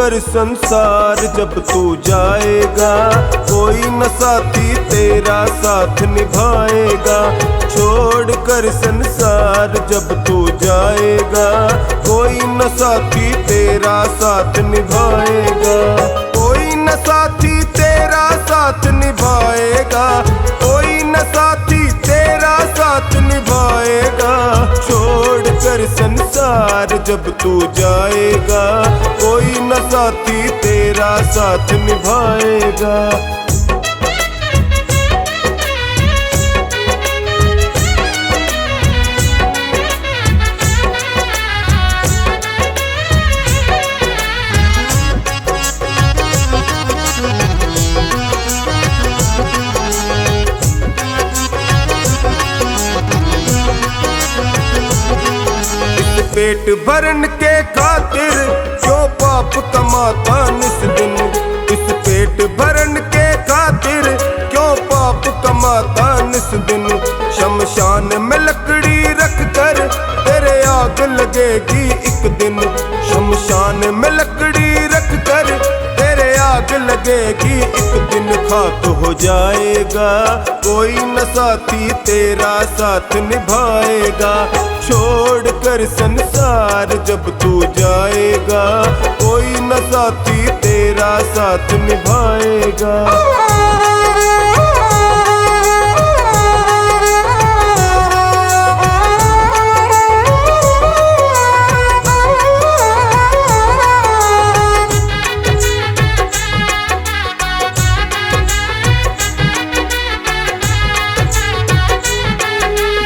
कर संसार जब तू जाएगा, कोई न साथी तेरा साथ निभाएगा। छोड़ कर संसार जब तू जाएगा, कोई न साथी तेरा साथ निभाएगा। कोई न साथी तेरा साथ निभाएगा, कोई न साथी तेरा साथ निभाएगा। छोड़ कर संसार जब तू जाएगा, कोई न साथी तेरा साथ निभाएगा। पेट भरन के खातिर क्यों पाप कमाता निस दिन। इस पेट भरन के खातिर क्यों पाप कमाता निस दिन। शमशान में लकड़ी रख कर तेरे आग लगेगी एक दिन। शमशान में लकड़ी रख कर तेरे आग लगेगी एक दिन। खाक हो जाएगा, कोई न साथी तेरा साथ निभाएगा। छोड़ कर संसार जब तू जाएगा, कोई न साथी तेरा साथ निभाएगा।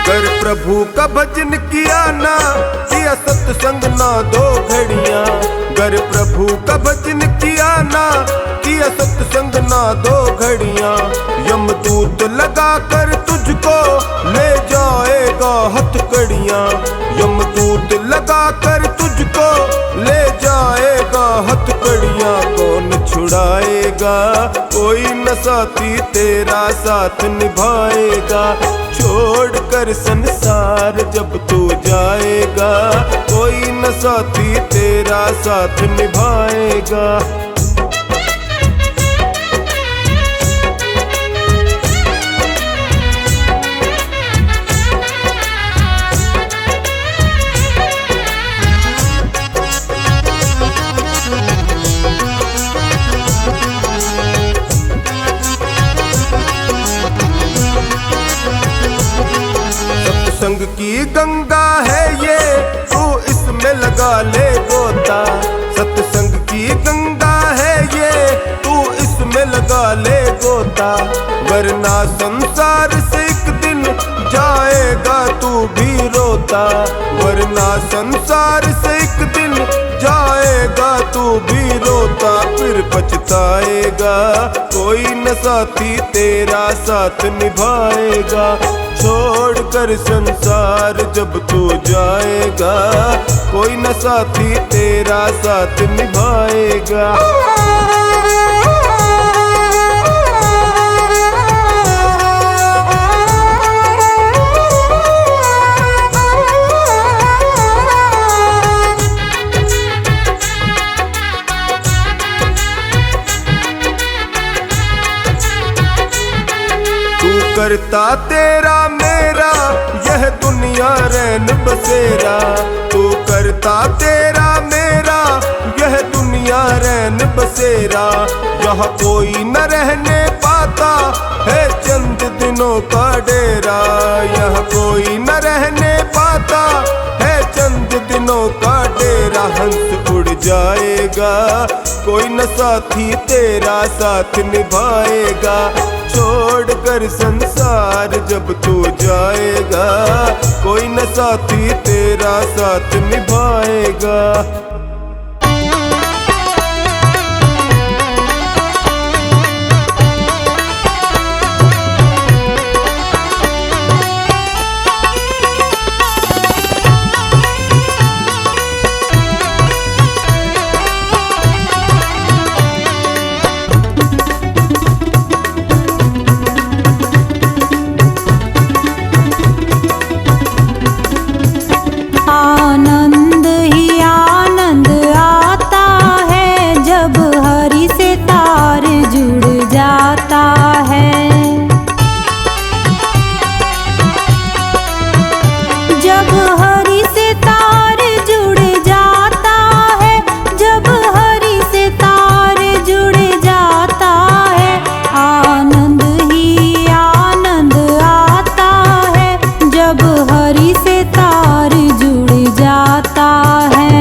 कर प्रभु का भजन किया ना, किया सत्संग ना दो घड़ियां। कर प्रभु का भजन किया ना, किया सत्संग ना दो घड़ियां। यमदूत लगा कर तुझको ले जाएगा हथकड़ियां। यमदूत लगा कर तुझको ले जाएगा हथकड़ियां। कौन छुड़ाएगा, कोई न साथी तेरा साथ निभाएगा। छोड़ कर संसार जब तू जाएगा, कोई न साथी तेरा साथ निभाएगा। सत्संग की गंगा है ये, तू इसमें लगा ले गोता। सत्संग की गंगा है ये, तू इसमें लगा ले गोता। वरना संसार से एक दिन जाएगा तू भी रोता। वरना संसार से एक दिन जाएगा तू भी रोता। फिर पछताएगा, कोई न साथी तेरा साथ निभाएगा। छोड़ कर संसार जब तू जाएगा, कोई न साथी तेरा साथ निभाएगा। करता तेरा मेरा यह दुनिया रैन बसेरा। तू करता तेरा मेरा यह दुनिया रैन बसेरा। यहाँ कोई न रहने पाता है चंद दिनों का डेरा। यहाँ कोई न रहने पाता है चंद दिनों का डेरा। हंस उड़ जाएगा, कोई न साथी तेरा साथ निभाएगा। छोड़ कर संसार जब तू जाएगा, कोई न साथी तेरा साथ निभाएगा। आनंद ही आनंद जब हरि से तार जुड़ जाता है।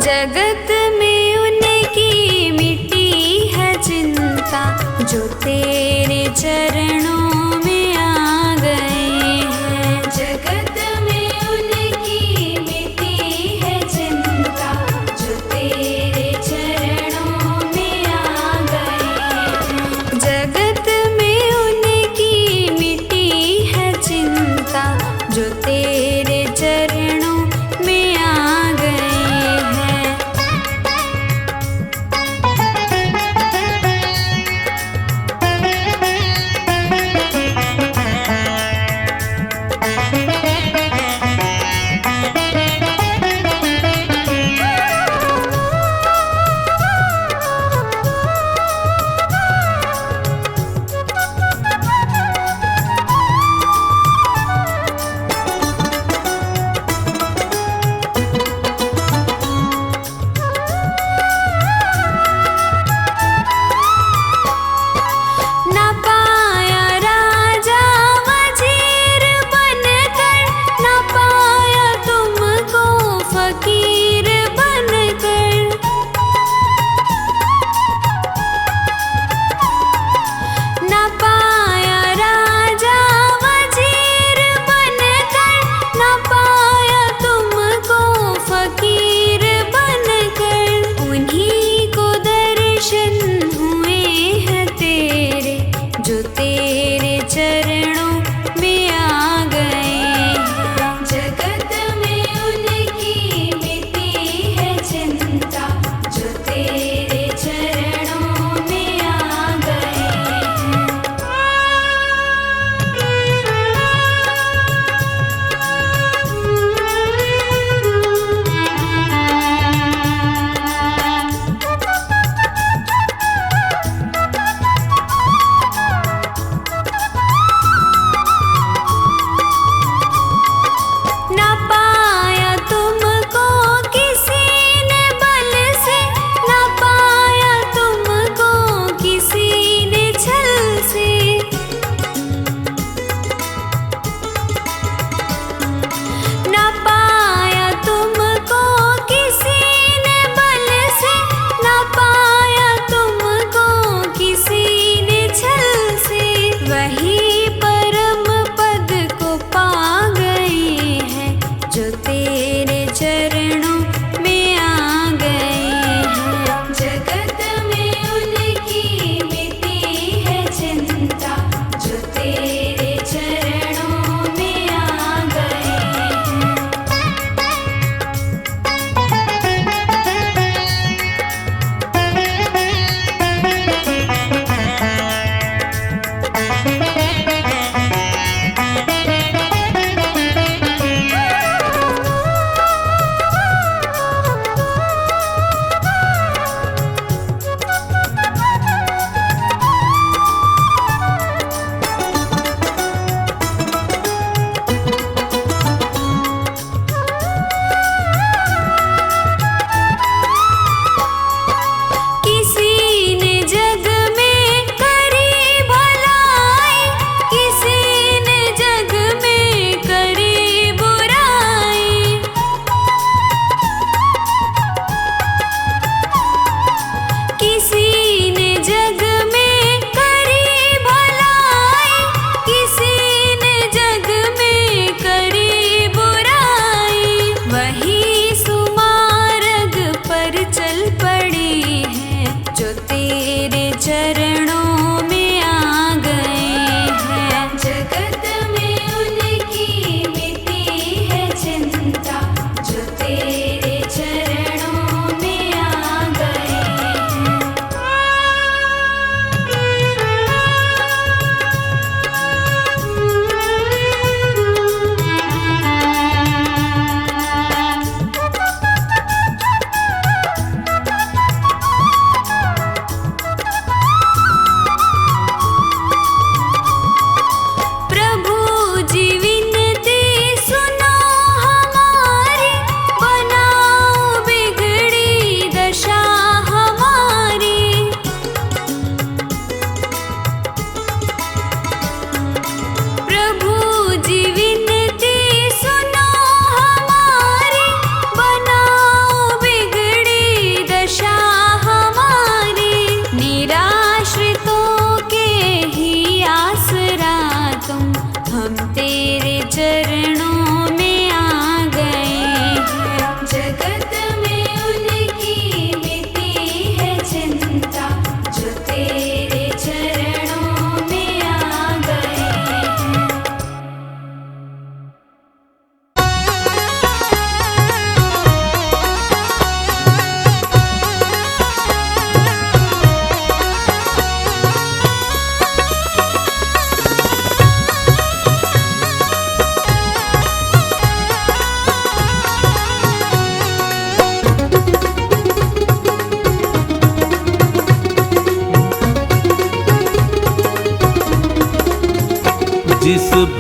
जगत में उनकी मिटी है चिंता, जो तेरे चरणों में आ गए हैं। जगत में उनकी मिटी है चिंता, जो तेरे चरणों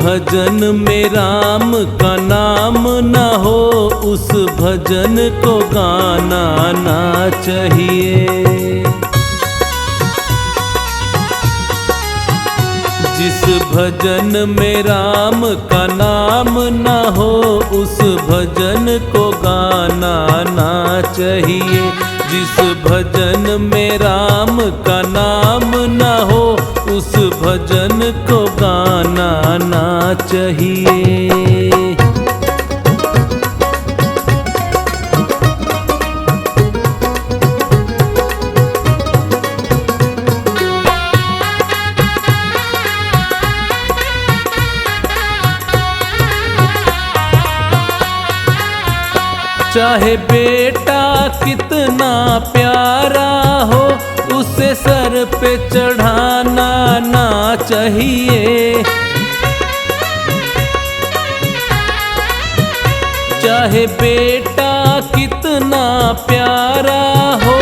भजन में राम का नाम न हो, उस भजन को गाना ना चाहिए। जिस भजन में राम का नाम न हो, उस भजन को गाना ना चाहिए। जिस भजन में राम का नाम न हो, उस भजन को गाना ना चाहिए। चाहे बेटा कितना प्यारा हो, उसे सर पे चढ़ाना ना चाहिए। चाहे बेटा कितना प्यारा हो,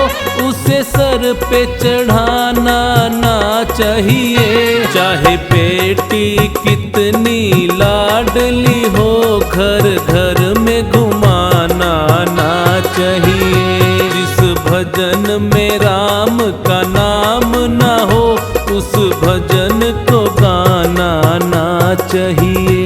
उसे सर पे चढ़ाना ना चाहिए। चाहे बेटी कितनी लाडली हो, घर घर में घुमाना ना चाहिए। जिस भजन में राम का नाम न हो, उस भजन को गाना ना चाहिए।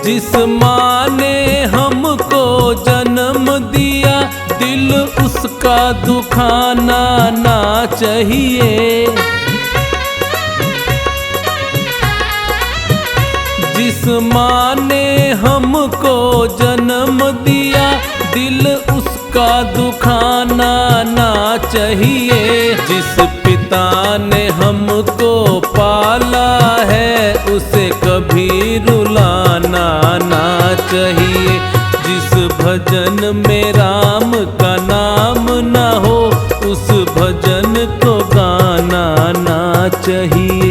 जिस माँ ने हमको जन्म दिया, दिल उसका दुखाना ना चाहिए। जिस माँ ने हमको जन्म दिया, दिल उसका दुखाना ना चाहिए। जिस पिता ने हमको पाला है, उसे कभी रुलाना ना चाहिए। जिस भजन में राम का नाम न हो, उस भजन को गाना ना चाहिए।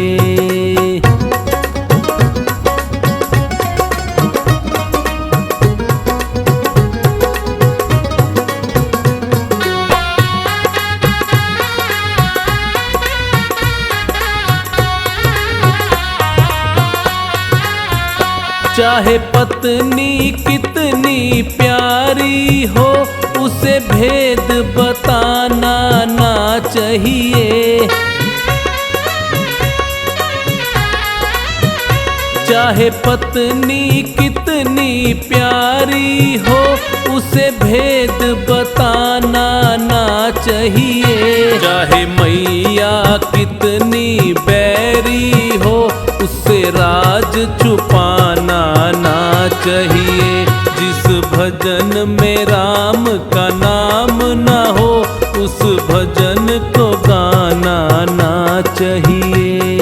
चाहे पत्नी कितनी प्यारी हो, उसे भेद बताना ना चाहिए। चाहे पत्नी कितनी प्यारी हो, उसे भेद बताना ना चाहिए। चाहे मैया कितनी बैरी हो, उससे राज छुपाना ना चाहिए। जिस भजन में राम का नाम न हो, उस भजन को गाना ना चाहिए।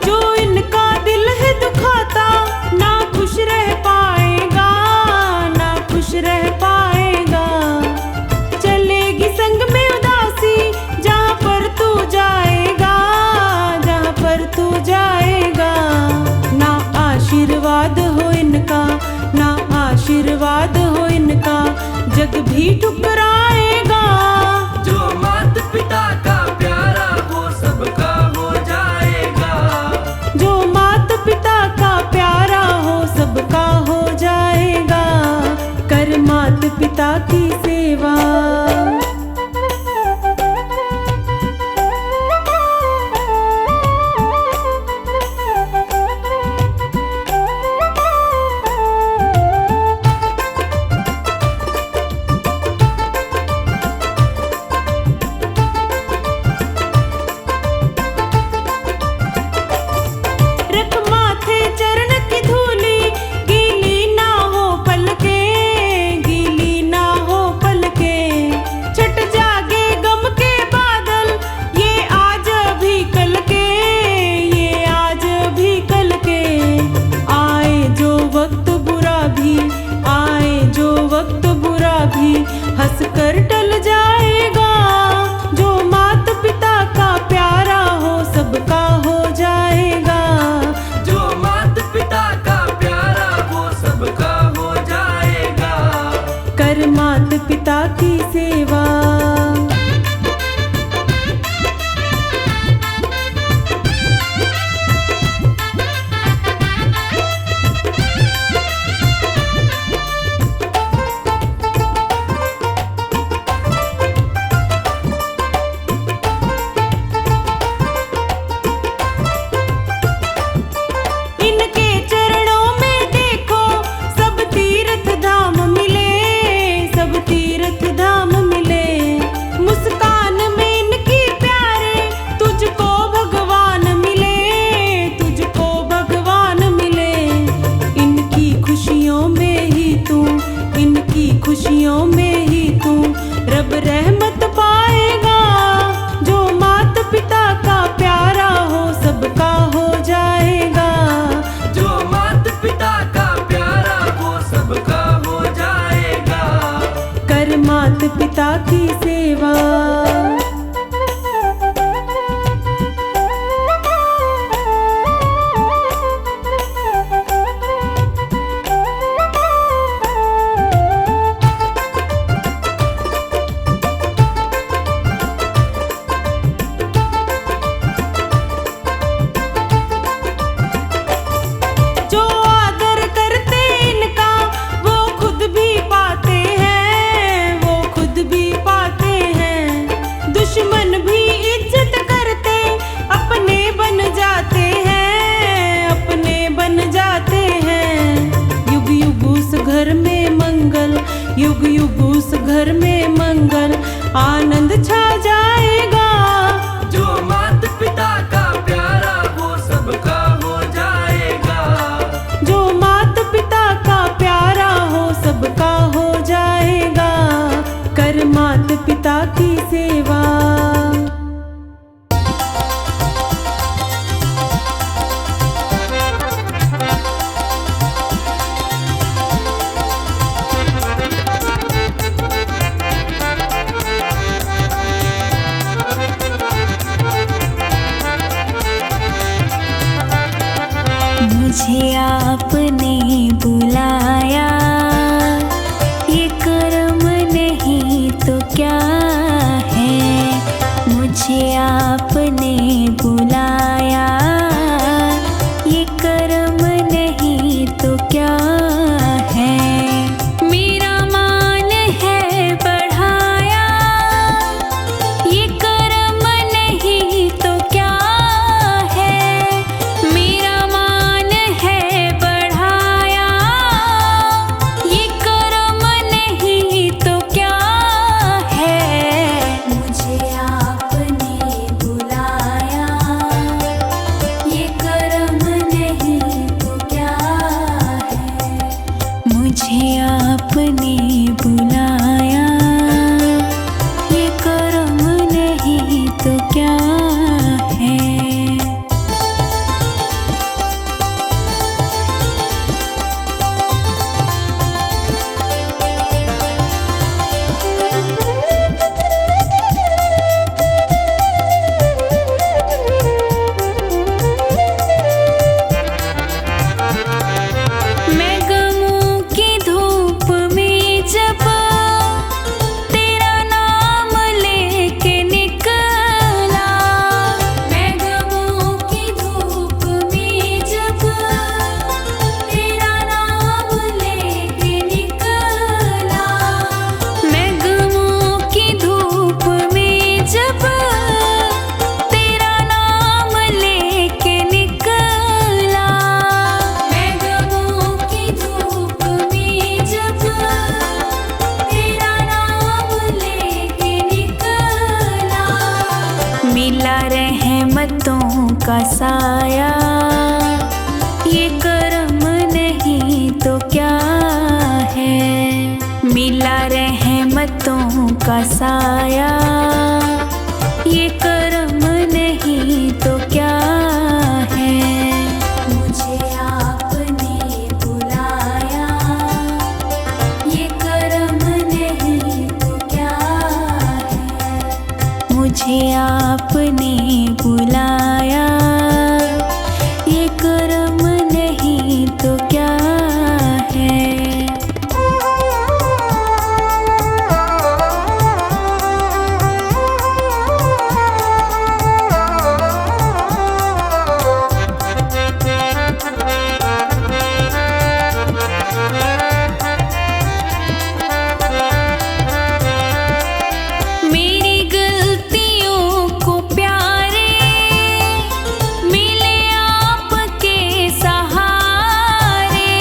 जो इनका दिल है दुखाता ना खुश रह पाएगा, ना खुश रह पाएगा। चलेगी संग में उदासी जहाँ पर तू जाएगा, जहाँ पर तू जाएगा। ना आशीर्वाद हो इनका, ना आशीर्वाद हो इनका, जग भी ठुकराएगा। जो माता पिता का प्यारा वो सबका हो जाएगा, जो माता पिता का प्यारा हो सबका हो जाएगा। कर माता पिता की सेवा। रख माथे चरण की धूली, गीली ना हो पलके, गीली ना हो पलके। छट जागे गम के बादल, ये आज भी कल के, ये आज भी कल के। आए जो वक्त बुरा भी, आए जो वक्त बुरा भी, हंस कर टल जाएगा। जो माता पिता का प्यारा हो सबका हो जाएगा। जो माता पिता का प्यारा वो सबका हो जाएगा। कर माता पिता की सेवा। इनके चरणों में देखो सब तीर्थ धाम मिले, सब तीर्थ धाम मिले। मुस्कान में इनकी प्यारे, तुझको भगवान मिले, तुझको भगवान मिले। इनकी खुशियों में ही तू, इनकी खुशियों में ही तू रब रहमत पाएगा। जो माता पिता का प्यारा हो सबका हो जाएगा। जो माता पिता का प्यारा वो सबका हो जाएगा। कर माता पिता की सेवा। जो आदर करते इनका वो खुद भी पाते हैं, वो खुद भी पाते हैं। दुश्मन भी इज्जत करते अपने बन जाते हैं, अपने बन जाते हैं। युग युग उस घर में मंगल, युग युग उस घर में मंगल, आनंद छा जाएगा। जो माता पिता का प्यारा वो सबका हो जाएगा। जो माता पिता का प्यारा हो सबका हो जाएगा। कर माता पिता की सेवा। मुझे आपने बुलाया, ये कर्म नहीं तो क्या है। मुझे आपने बुलाया, ये कर्म नहीं तो क्या है। मेरा मान है बढ़ाया, ये कर्म नहीं तो क्या है। मेरा मान है बढ़ाया, साया, ये कर्म नहीं तो क्या है। मिला रहमतों का साया, ये कर्म नहीं तो क्या है। मुझे आपने बुलाया, ये कर्म नहीं तो क्या है। मुझे आपने बुलाया, ये कर्म नहीं तो क्या है। मेरी गलतियों को प्यारे मिले आपके सहारे।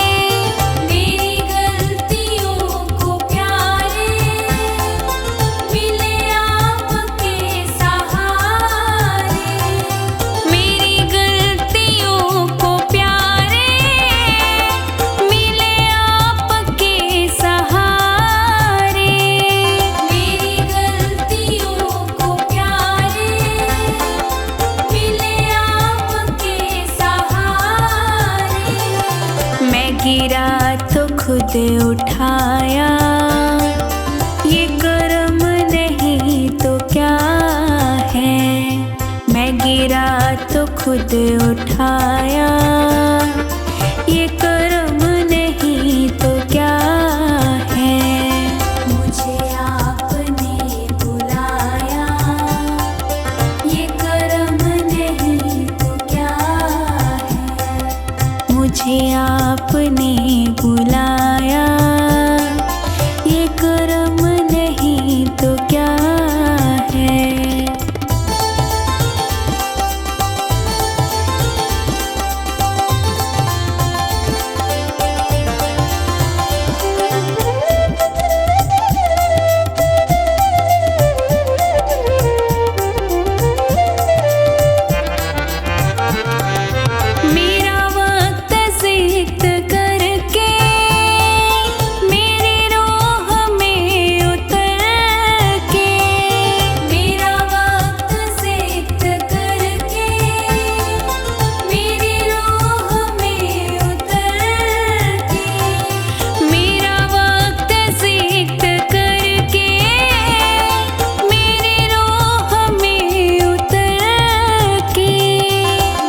मेरी गलतियों को प्यारे मिले आपके सहारे। मेरी गलतियों को प्यारे मिले आपके सहारे। मेरी गलतियों को प्यारे मिले आपके सहारे। मैं गिरा तो खुद उठाया, ये कर्म नहीं तो क्या है। मैं गिरा तो खुद उठाया, ये कर्म नहीं तो क्या है। मुझे आपने बुलाया, ये कर्म नहीं तो क्या है। मुझे आपने बुलाया, ये कर्म नहीं तो क्या है। मेरा वक्त सिक्त करके मेरी रोह में उतर के। मेरा वक्त सिक्त करके मेरी रोह में उतर के। मेरा वक्त सिक्त करके मेरी रोह में उतर के।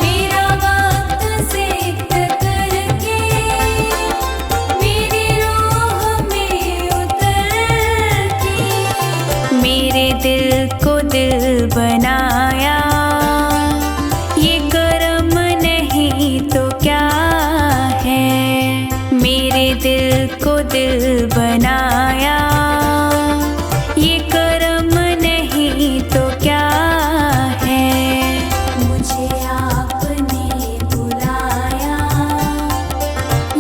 मेरा वक्त सिक्त करके मेरी रोह में उतर के। मेरे दिल को दिल बनाया, ये कर्म नहीं तो क्या है। मेरे दिल को दिल बनाया, ये कर्म नहीं तो क्या है। मुझे आपने बुलाया,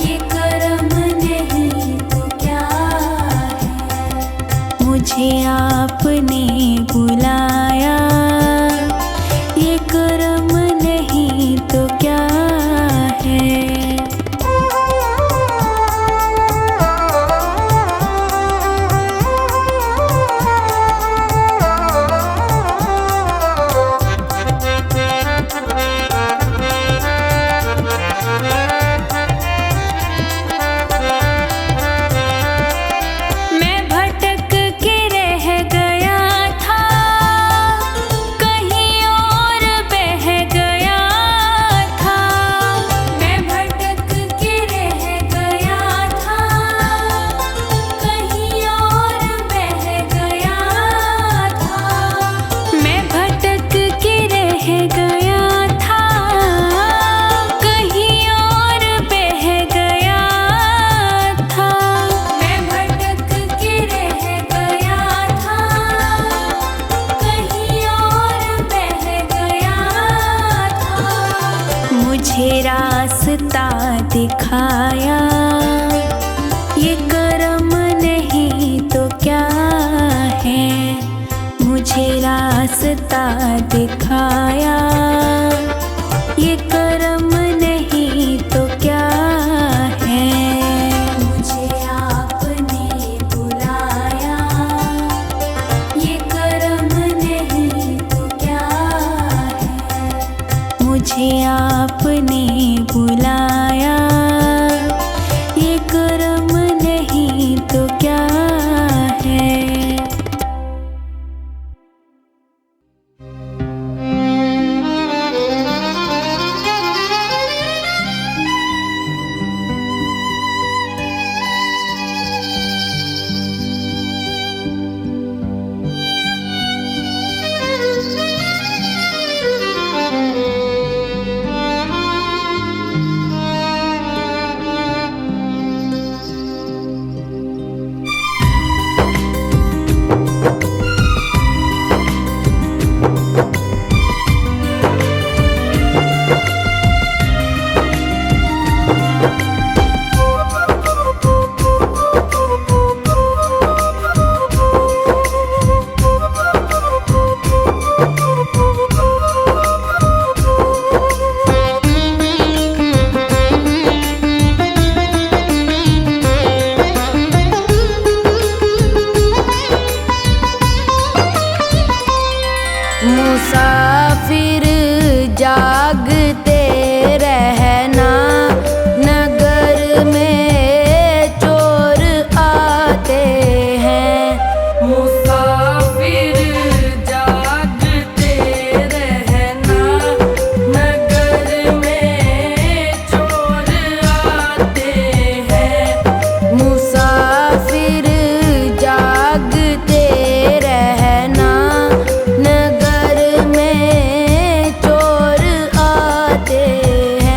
ये कर्म नहीं तो क्या है। मुझे आपने बुलाया, ये कर्म नहीं तो क्या है। मैं भटक के रह गया था, कहीं और बह गया था। मैं भटक के रह गया था, कहीं और बह गया था। मैं भटक के रह गया था, कहीं और बह गया था। मैं भटक के रह गया था, कहीं और बह गया था। मुझे रास्ता दिखाया, ये कर्म नहीं तो क्या है। मुझे रास्ता दिखाया, ये ये कर्म नहीं तो क्या है। मुझे आपने बुलाया, ये कर्म नहीं तो क्या है। मुझे आपने बुलाया, ये कर्म नहीं तो क्या है। मुसाफिर जागते रहना, नगर में चोर आते हैं। मुसाफिर जागते रहना, नगर में चोर आते हैं। मुसाफिर जागते रहना, नगर में चोर आते हैं।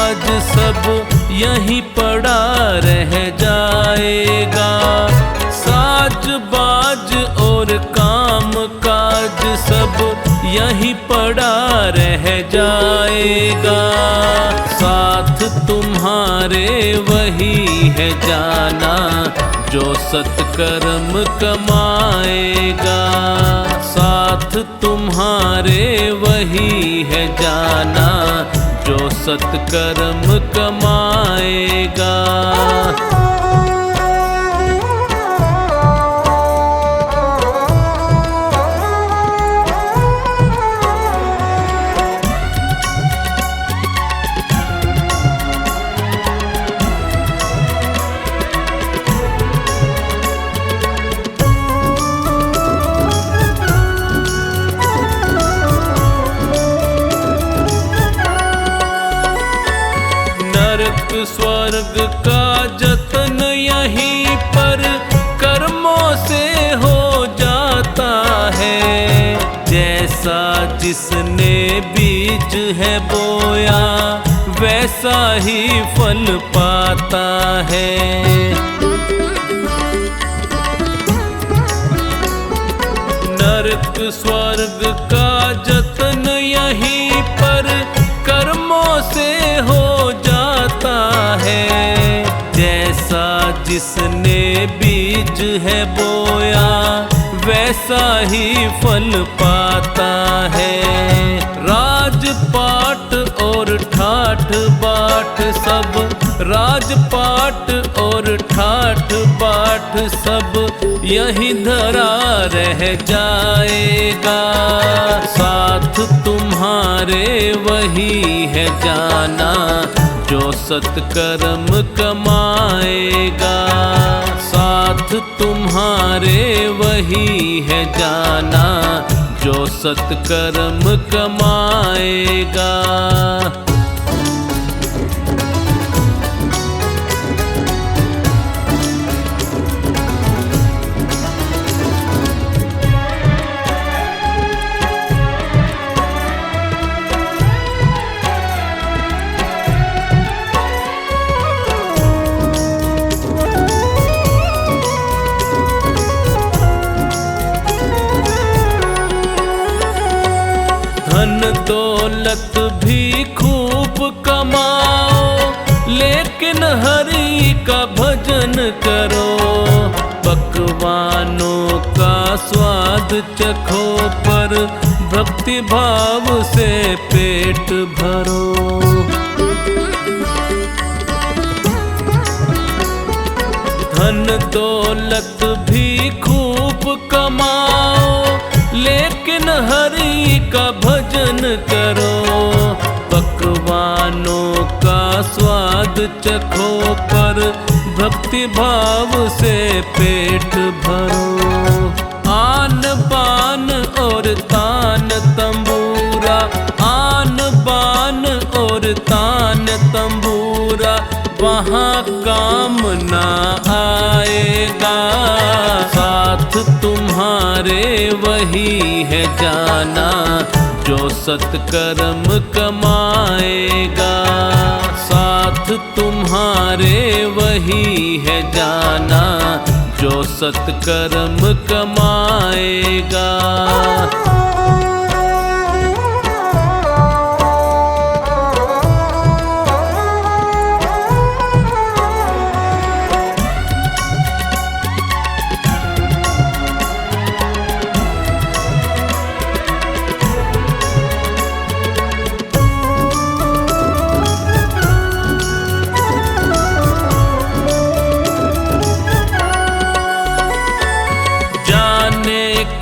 काज सब यहीं पड़ा रह जाएगा। साज बाज और काम काज सब यहीं पड़ा रह जाएगा। साथ तुम्हारे वही है जाना जो सत्कर्म कमाएगा। साथ तुम्हारे वही है जाना जो सत्कर्म कमाएगा। नरक स्वर्ग का जतन यहीं पर कर्मों से हो जाता है। जैसा जिसने बीज है बोया वैसा ही फल पाता है। नरक स्वर्ग का जतन यहीं पर कर्मों से हो जाता है। जैसा जिसने बीज है बोया वैसा ही फल पाता है। राजपाट और ठाठ बाट सब, राजपाट और ठाठ बाट सब यहीं धरा रह जाएगा। साथ तुम्हारे वही है जाना जो सत्कर्म कमाएगा। साथ तुम्हारे वही है जाना जो सत्कर्म कमाएगा। धन दौलत भी खूब कमाओ लेकिन हरि का भजन करो। पकवानों का स्वाद चखो पर भक्ति भाव से पेट भरो। धन दौलत भी खूब कमाओ लेकिन हरि का भजन करो। पकवानों का स्वाद चखो पर भक्ति भाव से पेट भरो। आन बान और तान तंबूरा, आन बान और तान तंबूरा वहाँ काम ना आएगा। साथ तुम्हारे वही है जाना जो सत्कर्म कमाएगा। साथ तुम्हारे वही है जाना जो सत्कर्म कमाएगा।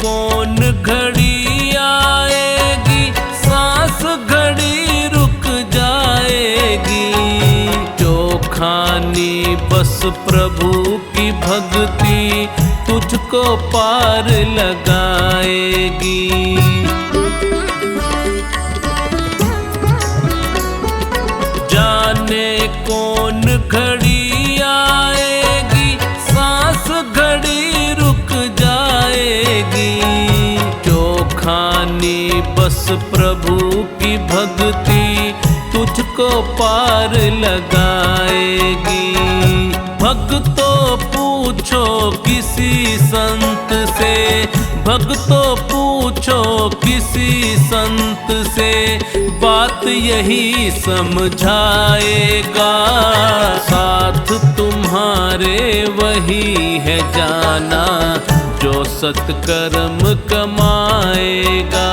कौन घड़ी आएगी सांस घड़ी रुक जाएगी। जो खानी बस प्रभु की भक्ति तुझको पार लगाएगी। जाने कौन घड़ी आएगी सांस घड़ी रुक जाएगी। जो खानी बस प्रभु की भक्ति तुझको तुमको पार लगाएगी। भक्तों पूछो किसी संत से, भक्तों पूछो किसी संत से, बात यही समझाएगा। साथ तुम्हारे वही है जाना जो सत्कर्म कमाएगा।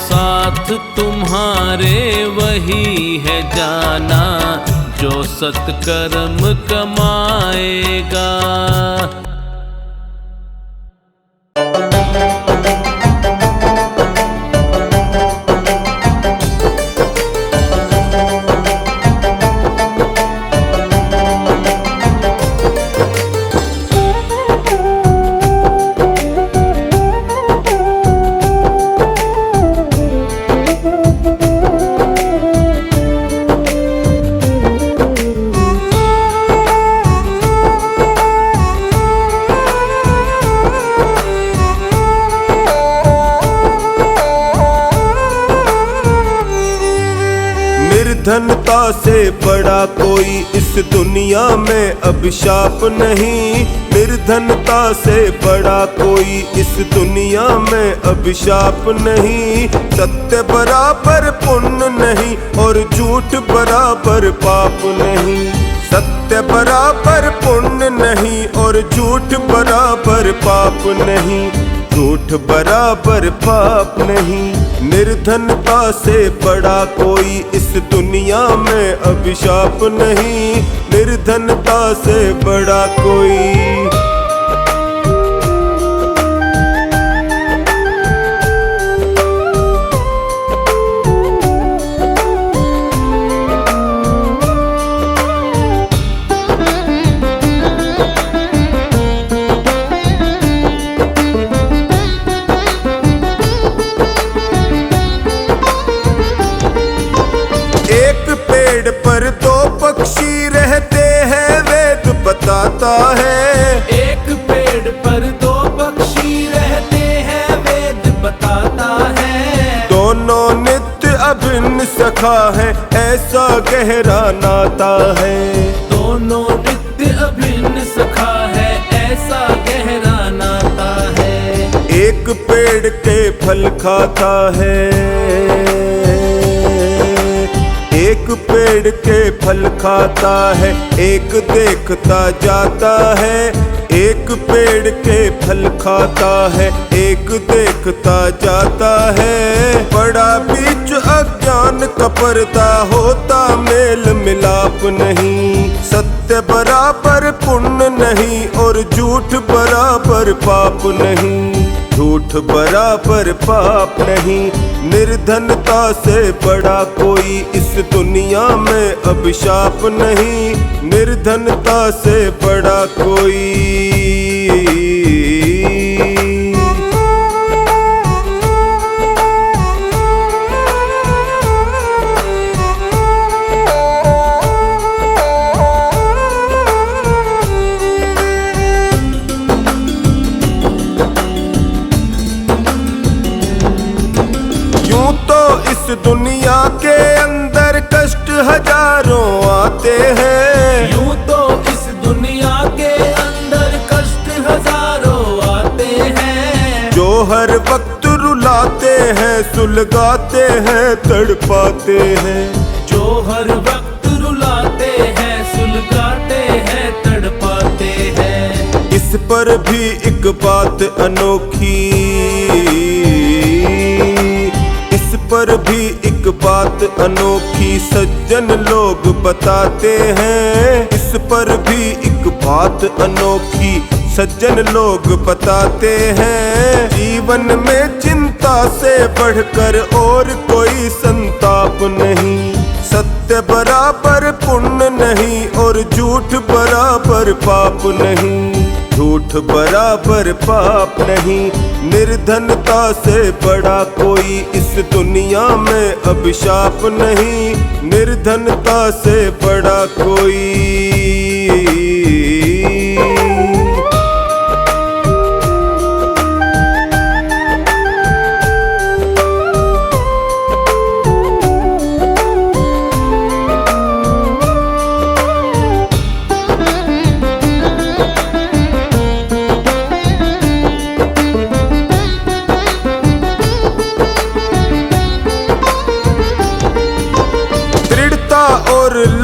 साथ तुम्हारे वही है जाना जो सत्कर्म कमाएगा। निर्धनता से बड़ा कोई इस दुनिया में अभिशाप नहीं। निर्धनता से बड़ा कोई इस दुनिया में अभिशाप नहीं। सत्य बराबर पुण्य नहीं और झूठ बराबर पाप नहीं। सत्य बराबर पुण्य नहीं और झूठ बराबर पाप नहीं। झूठ बराबर पाप नहीं। निर्धनता से बड़ा कोई इस दुनिया में अभिशाप नहीं। निर्धनता से बड़ा कोई पर दो पक्षी रहते हैं वेद बताता है। एक पेड़ पर दो पक्षी रहते हैं वेद बताता है। दोनों नित्य अभिन्न सखा है ऐसा गहरा नाता है। दोनों नित्य अभिन्न सखा है ऐसा गहरा नाता है। एक पेड़ के फल खाता है, एक पेड़ के फल खाता है, एक देखता जाता है। एक पेड़ के फल खाता है, एक देखता जाता है। बड़ा बीच अज्ञान का पर्दा होता मेल मिलाप नहीं। सत्य बराबर पुण्य नहीं और झूठ बराबर पाप नहीं। झूठ बराबर पाप नहीं। निर्धनता से बड़ा कोई इस दुनिया में अभिशाप नहीं। निर्धनता से बड़ा कोई दुनिया के अंदर कष्ट हजारों आते हैं। यूं तो इस दुनिया के अंदर कष्ट हजारों आते हैं। जो हर वक्त रुलाते हैं, सुलगाते हैं, तड़पाते हैं। जो हर वक्त रुलाते हैं, सुलगाते हैं, तड़पाते हैं। इस पर भी एक बात अनोखी, पर भी एक बात अनोखी सज्जन लोग बताते हैं। इस पर भी एक बात अनोखी सज्जन लोग बताते हैं। जीवन में चिंता से बढ़कर और कोई संताप नहीं। सत्य बराबर पुण्य नहीं और झूठ बराबर पाप नहीं। झूठ बराबर पाप नहीं। निर्धनता से बड़ा कोई इस दुनिया में अभिशाप नहीं। निर्धनता से बड़ा कोई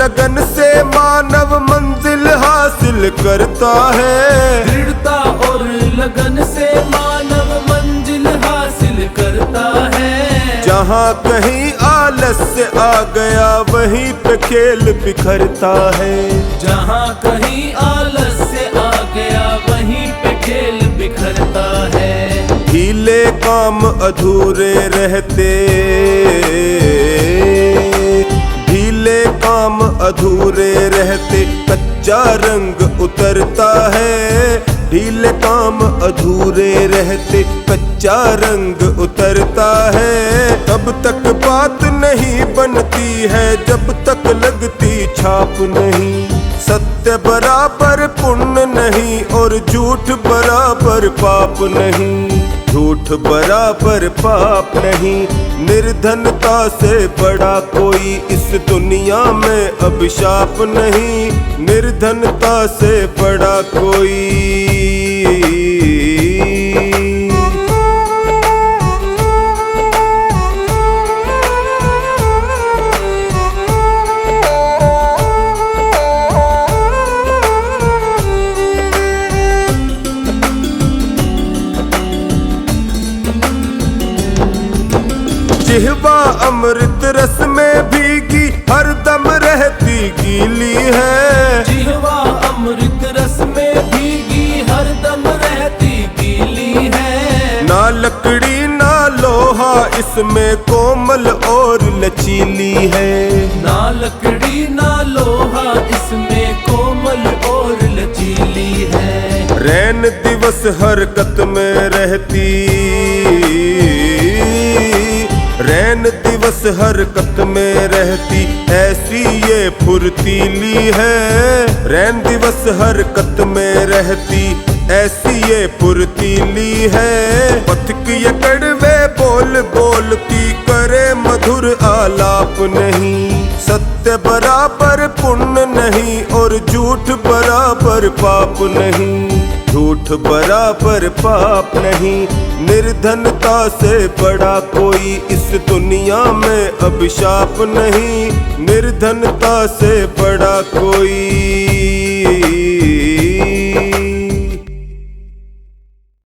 लगन से मानव मंजिल हासिल करता है। दृढ़ता और लगन से मानव मंजिल हासिल करता है। जहाँ कहीं आलस्य आ गया वहीं पे खेल बिखरता है। जहाँ कहीं आलस्य आ गया वहीं पे खेल बिखरता है। ढीले काम अधूरे रहते, ढीले काम अधूरे रहते कच्चा रंग उतरता है। ढीले काम अधूरे रहते कच्चा रंग उतरता है। तब तक बात नहीं बनती है जब तक लगती छाप नहीं। सत्य बराबर पुण्य नहीं और झूठ बराबर पाप नहीं। झूठ बराबर पाप नहीं। निर्धनता से बड़ा कोई इस दुनिया में अभिशाप नहीं। निर्धनता से बड़ा कोई। जिह्वा अमृत रस में भीगी हरदम रहती गीली है। जिह्वा अमृत रस में भीगी हरदम रहती गीली है। ना लकड़ी ना लोहा इसमें कोमल और लचीली है। ना लकड़ी ना लोहा इसमें कोमल और लचीली है। रैन दिवस हरकत में रहती, रैन दिवस हरकत में रहती ऐसी ये फुर्तीली है। रैन दिवस हरकत में रहती ऐसी ये फुर्तीली है। पथिक ये कड़वे बोल बोलती करे मधुर आलाप नहीं। सत्य बराबर पुण्य नहीं और झूठ बराबर पाप नहीं। झूठ बराबर पाप नहीं। निर्धनता से बड़ा कोई इस दुनिया में अभिशाप नहीं। निर्धनता से बड़ा कोई।